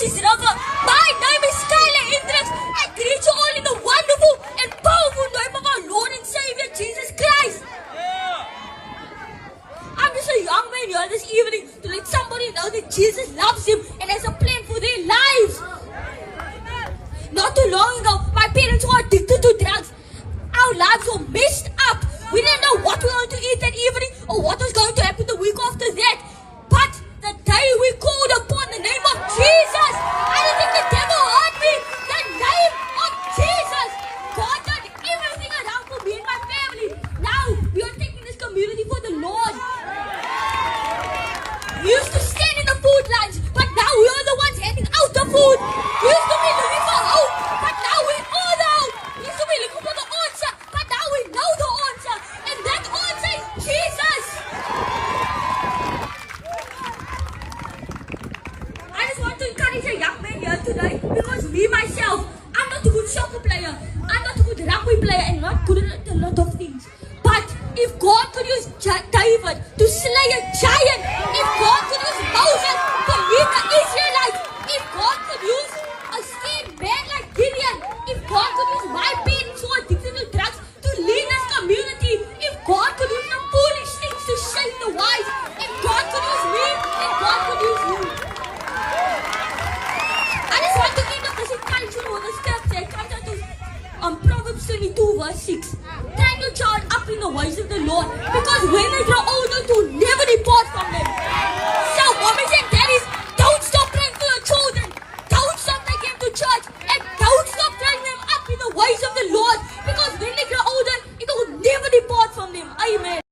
Jesus River. My name is Skylar Hendricks. I greet you all in the wonderful and powerful name of our Lord and Savior Jesus Christ. I'm just a young man here this evening to let somebody know that Jesus loves him and has a plan for their lives. Not too long ago, my parents were addicted to drugs. Our lives were messed up. We didn't know what we were going to eat that evening or what was going to happen the week after that. But the day we called upon the name of Jesus, I don't think the devil heard me. The name of Jesus. God done everything around for me and my family. Now we are taking this community for the Lord. We used to stand in the food lines, but now we are the ones handing out the food. We used to be looking for hope, but now we know the hope. We used to be looking for the answer, but now we know the answer. And that answer is Jesus. I just want to encourage a young man here today, because me myself, I'm not a good soccer player, I'm not a good rugby player, and not good at a lot of things. But if God could use David to slay a giant, if God could use Moses to lead the Israelites, if God could use a scared man like Gideon, if God could use my parents who are addicted to drugs to lead this community, if God could use the foolish things to shame the wise, if God could use me, then God could use you. I just want to end up this encouragement with a scripture. It comes out of Proverbs 22 verse 6. Train your child up in the ways of the Lord, because when they grow older, to never depart from them. So mommies and daddies, don't stop praying for your children. Don't stop taking them to church, and don't stop training them up in the ways of the Lord, because when they grow older, it will never depart from them. Amen.